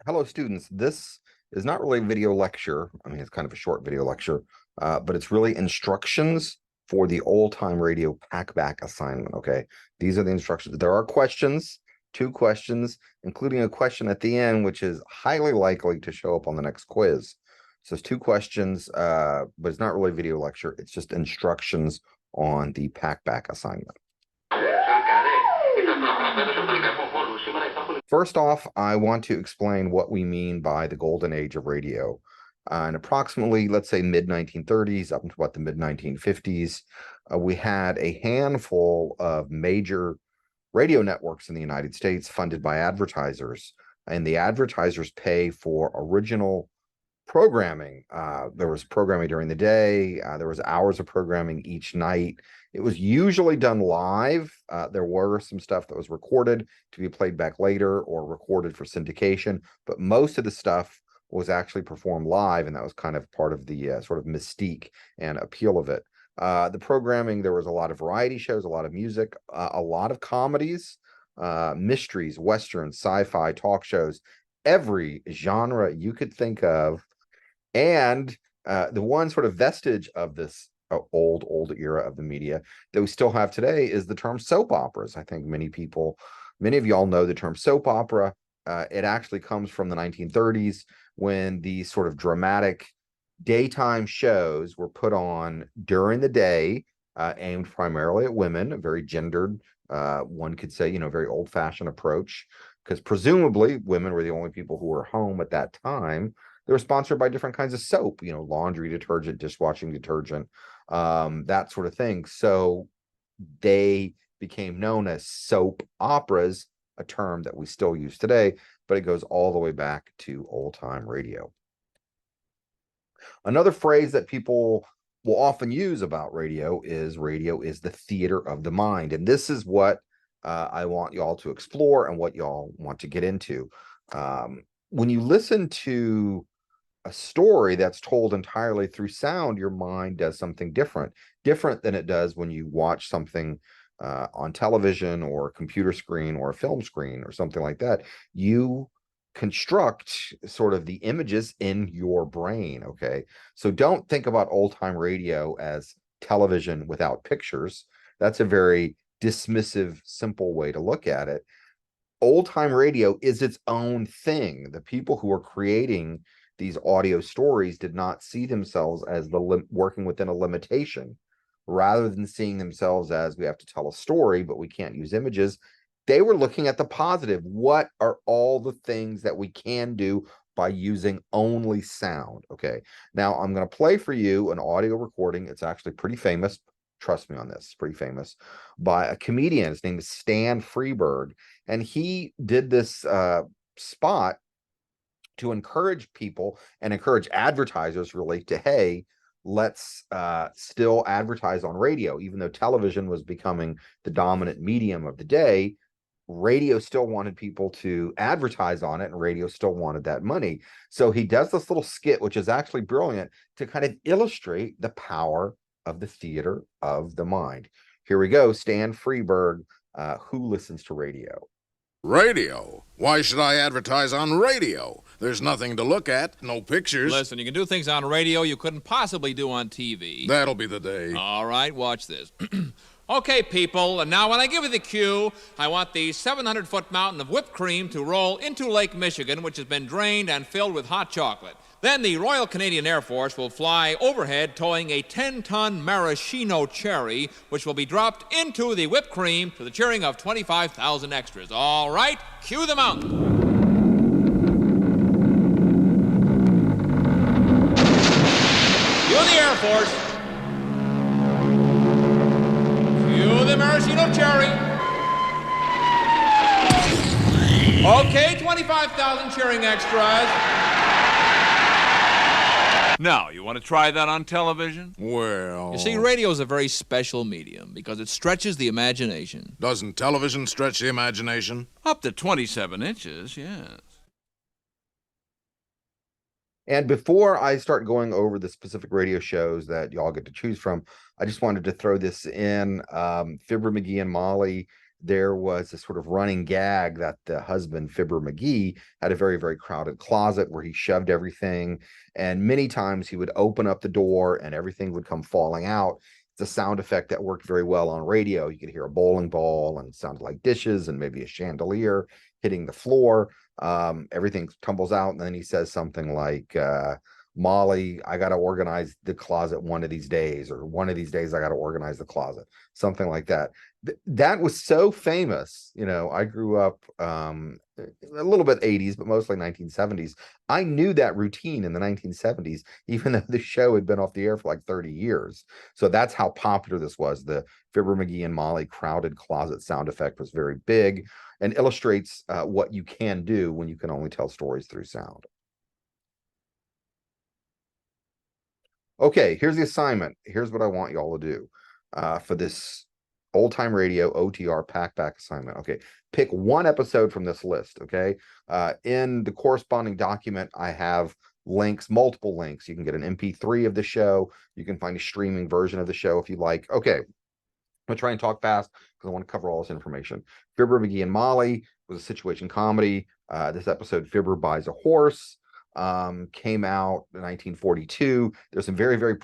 Hello, students. This is not really a video lecture. I mean, it's kind of a short video lecture, but it's really instructions for the old time radio packback assignment. Okay. These are the instructions. There are questions, two questions, including a question at the end, which is highly likely to show up on the next quiz. So it's two questions, but it's not really a video lecture. It's just instructions on the packback assignment. First off, I want to explain what we mean by the golden age of radio. In approximately, let's say, mid-1930s up into what the mid-1950s, we had a handful of major radio networks in the United States funded by advertisers, and the advertisers pay for original programming. There was programming during the day. There was hours of programming each night. It was usually done live. There were some stuff that was recorded to be played back later or recorded for syndication, but most of the stuff was actually performed live, and that was kind of part of the sort of mystique and appeal of it. The programming, there was a lot of variety shows, a lot of music, a lot of comedies, mysteries, westerns, sci-fi, talk shows, every genre you could think of. And the one sort of vestige of this old era of the media that we still have today is the term soap operas. I think many of y'all know the term soap opera. It actually comes from the 1930s when these sort of dramatic daytime shows were put on during the day, aimed primarily at women, a very gendered, one could say, very old-fashioned approach, because presumably women were the only people who were home at that time. They were sponsored by different kinds of soap, laundry detergent, dishwashing detergent, that sort of thing. So they became known as soap operas, a term that we still use today, but it goes all the way back to old time radio. Another phrase that people will often use about radio is the theater of the mind. And this is what I want y'all to explore and what y'all want to get into. When you listen to a story that's told entirely through sound, your mind does something different than it does when you watch something on television or a computer screen or a film screen or something like that. You construct sort of the images in your brain. Okay. So don't think about old time radio as television without pictures. That's a very dismissive, simple way to look at it. Old time radio is its own thing. The people who are creating these audio stories did not see themselves as working within a limitation. Rather than seeing themselves as we have to tell a story, but we can't use images, they were looking at the positive. What are all the things that we can do by using only sound? Okay. Now I'm going to play for you an audio recording. It's actually pretty famous. Trust me on this. It's pretty famous, by a comedian. His name is Stan Freberg. And he did this spot to encourage people and encourage advertisers really to, hey, let's still advertise on radio. Even though television was becoming the dominant medium of the day, radio still wanted people to advertise on it, and radio still wanted that money. So he does this little skit, which is actually brilliant, to kind of illustrate the power of the theater of the mind. Here we go. Stan Freberg, Who Listens to Radio? Radio? Why should I advertise on radio? There's nothing to look at, no pictures. Listen, you can do things on radio you couldn't possibly do on TV. That'll be the day. All right, watch this. Okay, people, and now when I give you the cue, I want the 700-foot mountain of whipped cream to roll into Lake Michigan, which has been drained and filled with hot chocolate. Then the Royal Canadian Air Force will fly overhead towing a 10-ton maraschino cherry, which will be dropped into the whipped cream to the cheering of 25,000 extras. All right, cue the mountain. Cue the Air Force. Cue the maraschino cherry. Okay, 25,000 cheering extras. Now, you want to try that on television? Well... You see, radio is a very special medium because it stretches the imagination. Doesn't television stretch the imagination? Up to 27 inches, yes. And before I start going over the specific radio shows that y'all get to choose from, I just wanted to throw this in. Fibber McGee and Molly, there was a sort of running gag that the husband, Fibber McGee, had a very, very crowded closet where he shoved everything. And many times he would open up the door and everything would come falling out. It's a sound effect that worked very well on radio. You could hear a bowling ball and it sounded like dishes and maybe a chandelier hitting the floor. Everything tumbles out. And then he says something like, Molly, I got to organize the closet one of these days, or one of these days I got to organize the closet, something like that. That was so famous. You know, I grew up a little bit 80s, but mostly 1970s. I knew that routine in the 1970s, even though the show had been off the air for like 30 years. So that's how popular this was. The Fibber McGee and Molly crowded closet sound effect was very big and illustrates what you can do when you can only tell stories through sound. Okay, here's the assignment. Here's what I want y'all to do for this old time radio OTR pack back assignment. Okay, pick one episode from this list. Okay, in the corresponding document, I have links, multiple links. You can get an MP3 of the show. You can find a streaming version of the show if you like. Okay, I'm gonna try and talk fast because I want to cover all this information. Fibber, McGee, and Molly was a situation comedy. This episode, Fibber buys a horse, came out in 1942. There's some very, very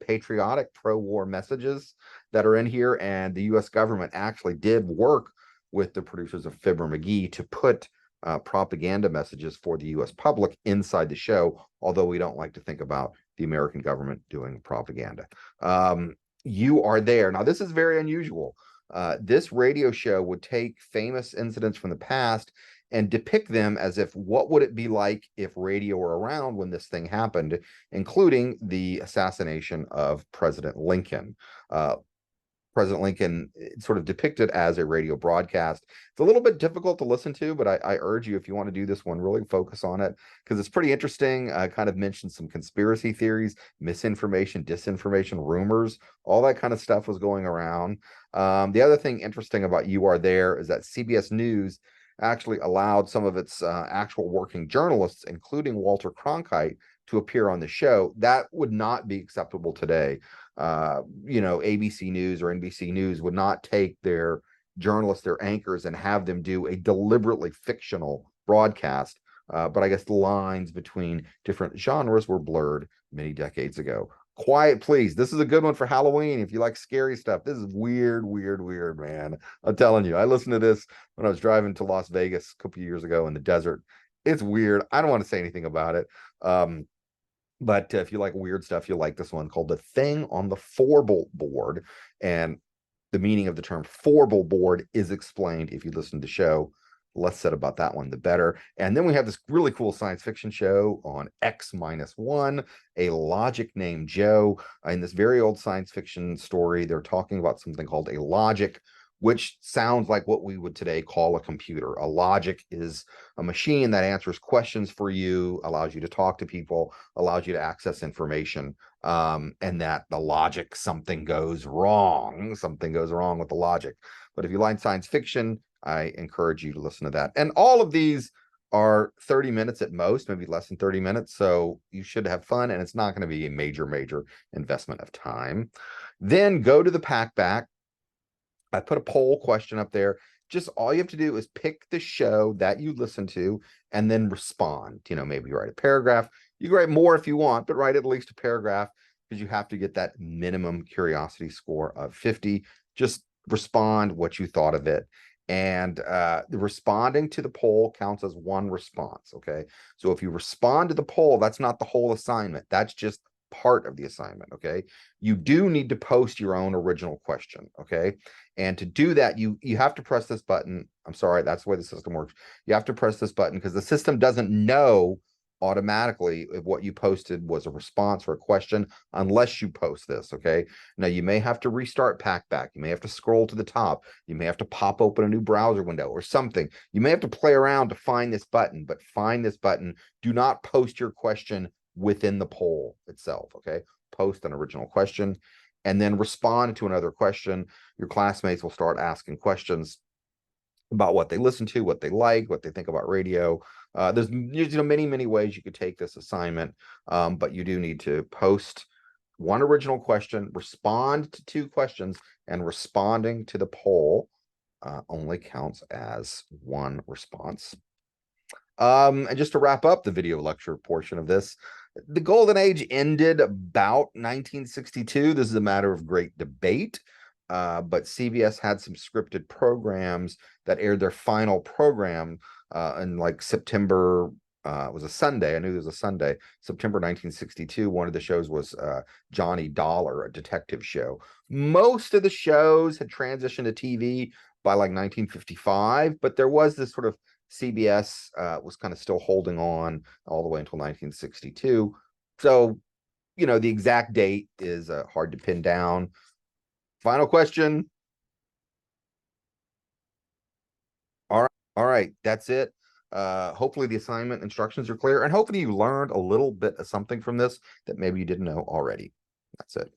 patriotic pro-war messages that are in here, and the U.S. government actually did work with the producers of Fibber McGee to put propaganda messages for the U.S. public inside the show, although we don't like to think about the American government doing propaganda. You Are There. Now, this is very unusual. This radio show would take famous incidents from the past and depict them as if, what would it be like if radio were around when this thing happened, including the assassination of President Lincoln. President Lincoln sort of depicted as a radio broadcast. It's a little bit difficult to listen to, but I urge you, if you want to do this one, really focus on it because it's pretty interesting. I kind of mentioned some conspiracy theories, misinformation, disinformation, rumors, all that kind of stuff was going around. The other thing interesting about You Are There is that CBS News actually allowed some of its actual working journalists, including Walter Cronkite, to appear on the show. That would not be acceptable today. You know, ABC News or NBC News would not take their journalists, their anchors, and have them do a deliberately fictional broadcast. But I guess the lines between different genres were blurred many decades ago. Quiet Please. This is a good one for Halloween. If you like scary stuff, this is weird, man. I'm telling you, I listened to this when I was driving to Las Vegas a couple of years ago in the desert. It's weird. I don't want to say anything about it. But if you like weird stuff, you'll like this one called The Thing on the Forble Board. And the meaning of the term Forble Board is explained if you listen to the show. The less said about that one, the better. And then we have this really cool science fiction show on X-1, A Logic Named Joe. In this very old science fiction story, they're talking about something called a logic, which sounds like what we would today call a computer. A logic is a machine that answers questions for you, allows you to talk to people, allows you to access information, and that the logic, something goes wrong with the logic. But if you like science fiction, I encourage you to listen to that. And all of these are 30 minutes at most, maybe less than 30 minutes. So you should have fun, and it's not going to be a major investment of time. Then go to the pack back. I put a poll question up there. Just all you have to do is pick the show that you listen to and then respond. You know, maybe you write a paragraph. You can write more if you want, but write at least a paragraph because you have to get that minimum curiosity score of 50. Just respond what you thought of it. And responding to the poll counts as one response. Okay. So if you respond to the poll, that's not the whole assignment. That's just part of the assignment. Okay. You do need to post your own original question. Okay. And to do that, you have to press this button. I'm sorry, that's the way the system works. You have to press this button because the system doesn't know automatically if what you posted was a response or a question unless you post this. Okay. Now you may have to restart Packback. You may have to scroll to the top. You may have to pop open a new browser window or something. You may have to play around to find this button, but find this button. Do not post your question within the poll itself. Okay. Post an original question and then respond to another question. Your classmates will start asking questions about what they listen to, what they like, what they think about radio. There's many ways you could take this assignment, but you do need to post one original question, respond to two questions, and responding to the poll only counts as one response. And just to wrap up the video lecture portion of this, the golden age ended about 1962. This is a matter of great debate. But CBS had some scripted programs that aired their final program in like September. It was a Sunday. I knew it was a Sunday. September 1962. One of the shows was Johnny Dollar, a detective show. Most of the shows had transitioned to TV by like 1955, but there was this sort of CBS was kind of still holding on all the way until 1962. So, you know, the exact date is hard to pin down. Final question. All right, that's it. Hopefully the assignment instructions are clear, and hopefully you learned a little bit of something from this that maybe you didn't know already. That's it.